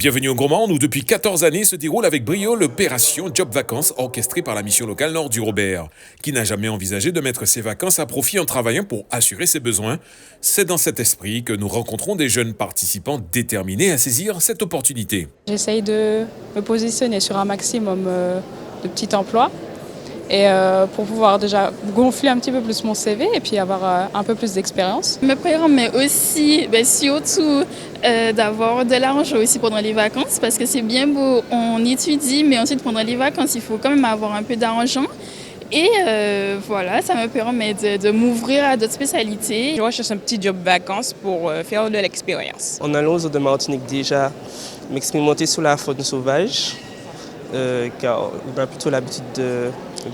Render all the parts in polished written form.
Bienvenue au Gros Monde où depuis 14 années se déroule avec brio l'opération Job Vacances orchestrée par la mission locale Nord du Robert. Qui n'a jamais envisagé de mettre ses vacances à profit en travaillant pour assurer ses besoins? C'est dans cet esprit que nous rencontrons des jeunes participants déterminés à saisir cette opportunité. J'essaye de me positionner sur un maximum de petits emplois et pour pouvoir déjà gonfler un petit peu plus mon CV et puis avoir un peu plus d'expérience. Me permet aussi, surtout d'avoir de l'argent aussi pendant les vacances parce que c'est bien beau, on étudie, mais ensuite pendant les vacances, il faut quand même avoir un peu d'argent. Et voilà, ça me permet de m'ouvrir à d'autres spécialités. Je recherche un petit job vacances pour faire de l'expérience. En allant aux îles de Martinique déjà, m'expérimenter sur la faune sauvage, car on a plutôt l'habitude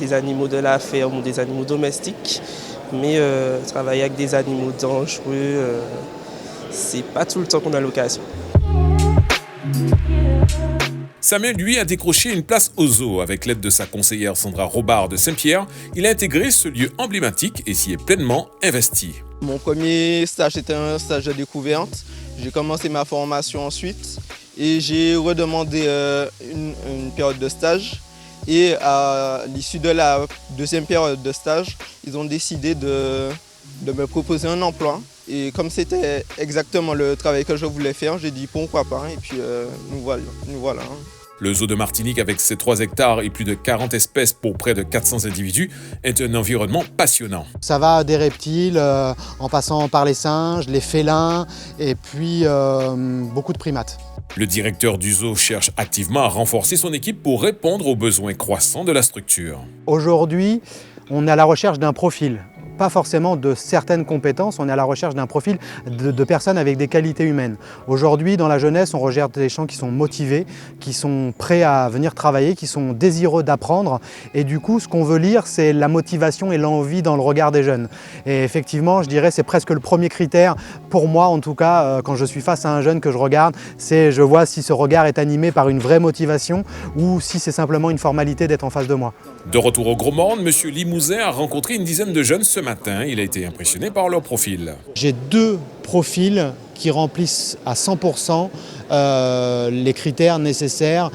des animaux de la ferme ou des animaux domestiques. Mais travailler avec des animaux dangereux, c'est pas tout le temps qu'on a l'occasion. Samuel, lui, a décroché une place au zoo. Avec l'aide de sa conseillère Sandra Robard de Saint-Pierre, il a intégré ce lieu emblématique et s'y est pleinement investi. Mon premier stage était un stage de découverte. J'ai commencé ma formation ensuite et j'ai redemandé une période de stage. Et à l'issue de la deuxième période de stage, ils ont décidé de me proposer un emploi. Et comme c'était exactement le travail que je voulais faire, j'ai dit pourquoi pas. Et puis nous voilà. Le zoo de Martinique, avec ses 3 hectares et plus de 40 espèces pour près de 400 individus, est un environnement passionnant. Ça va des reptiles, en passant par les singes, les félins et puis beaucoup de primates. Le directeur du zoo cherche activement à renforcer son équipe pour répondre aux besoins croissants de la structure. Aujourd'hui, on est à la recherche d'un profil. Pas forcément de certaines compétences, on est à la recherche d'un profil de personnes avec des qualités humaines. Aujourd'hui, dans la jeunesse, on recherche des gens qui sont motivés, qui sont prêts à venir travailler, qui sont désireux d'apprendre. Et du coup, ce qu'on veut lire, c'est la motivation et l'envie dans le regard des jeunes. Et effectivement, je dirais, c'est presque le premier critère, pour moi en tout cas, quand je suis face à un jeune que je regarde, c'est je vois si ce regard est animé par une vraie motivation ou si c'est simplement une formalité d'être en face de moi. De retour au Gros Monde, M. Limousin a rencontré une dizaine de jeunes ce matin. Il a été impressionné par leur profil. J'ai 2 profils qui remplissent à 100% les critères nécessaires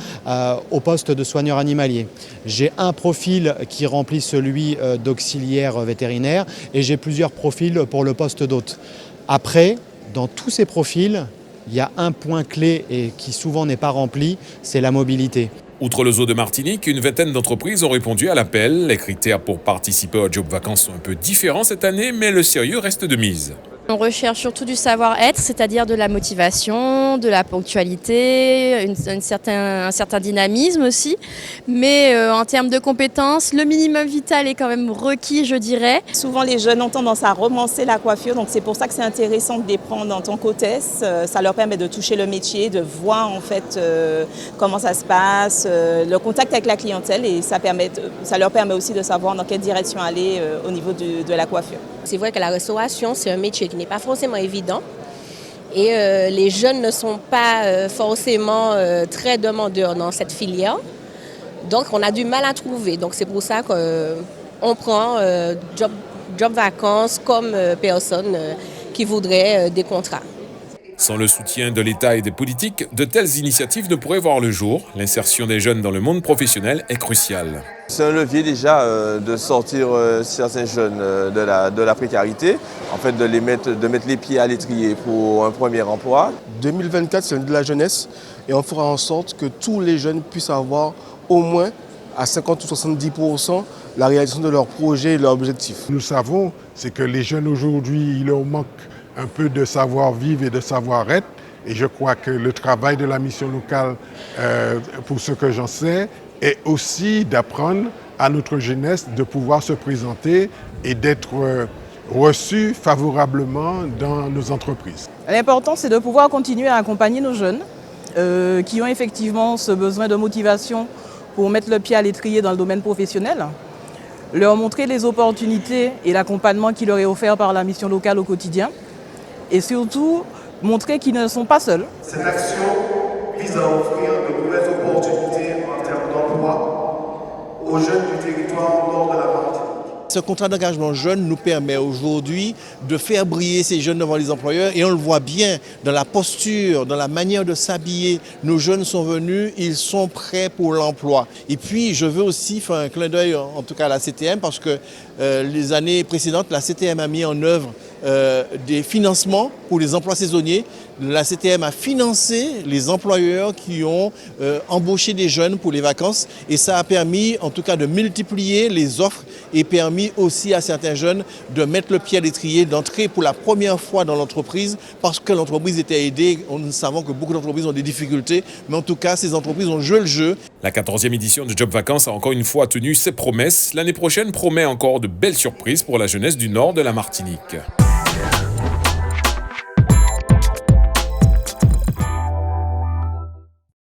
au poste de soigneur animalier. J'ai un profil qui remplit celui d'auxiliaire vétérinaire et j'ai plusieurs profils pour le poste d'hôte. Après, dans tous ces profils, il y a un point clé et qui souvent n'est pas rempli, c'est la mobilité. Outre le zoo de Martinique, une vingtaine d'entreprises ont répondu à l'appel. Les critères pour participer au Job Vacances sont un peu différents cette année, mais le sérieux reste de mise. On recherche surtout du savoir-être, c'est-à-dire de la motivation, de la ponctualité, un certain dynamisme aussi. Mais en termes de compétences, le minimum vital est quand même requis, je dirais. Souvent, les jeunes ont tendance à romancer la coiffure, donc c'est pour ça que c'est intéressant de les prendre en tant qu'hôtesse. Ça leur permet de toucher le métier, de voir en fait comment ça se passe, le contact avec la clientèle et ça leur permet aussi de savoir dans quelle direction aller au niveau de la coiffure. C'est vrai que la restauration, c'est un métier qui n'est pas forcément évident et les jeunes ne sont pas forcément très demandeurs dans cette filière. Donc, on a du mal à trouver. Donc, c'est pour ça qu'on prend Job Vacances comme personne qui voudrait des contrats. Sans le soutien de l'État et des politiques, de telles initiatives ne pourraient voir le jour. L'insertion des jeunes dans le monde professionnel est cruciale. C'est un levier déjà de sortir certains jeunes de la précarité, en fait de mettre les pieds à l'étrier pour un premier emploi. 2024, c'est l'année de la jeunesse et on fera en sorte que tous les jeunes puissent avoir au moins à 50 ou 70% la réalisation de leurs projets et de leurs objectifs. Nous savons, c'est que les jeunes aujourd'hui, il leur manque un peu de savoir-vivre et de savoir-être. Et je crois que le travail de la mission locale, pour ce que j'en sais, est aussi d'apprendre à notre jeunesse de pouvoir se présenter et d'être reçus favorablement dans nos entreprises. L'important, c'est de pouvoir continuer à accompagner nos jeunes qui ont effectivement ce besoin de motivation pour mettre le pied à l'étrier dans le domaine professionnel, leur montrer les opportunités et l'accompagnement qui leur est offert par la mission locale au quotidien et surtout montrer qu'ils ne sont pas seuls. Cette action vise à offrir de nouvelles opportunités en termes d'emploi aux jeunes du territoire nord de la Martinique. Ce contrat d'engagement jeune nous permet aujourd'hui de faire briller ces jeunes devant les employeurs et on le voit bien dans la posture, dans la manière de s'habiller. Nos jeunes sont venus, ils sont prêts pour l'emploi. Et puis je veux aussi faire un clin d'œil en tout cas à la CTM parce que les années précédentes, la CTM a mis en œuvre des financements pour les emplois saisonniers. La CTM a financé les employeurs qui ont embauché des jeunes pour les vacances et ça a permis en tout cas de multiplier les offres et permis aussi à certains jeunes de mettre le pied à l'étrier, d'entrer pour la première fois dans l'entreprise parce que l'entreprise était aidée. Nous savons que beaucoup d'entreprises ont des difficultés, mais en tout cas ces entreprises ont joué le jeu. La 14e édition de Job Vacances a encore une fois tenu ses promesses. L'année prochaine promet encore de belles surprises pour la jeunesse du nord de la Martinique.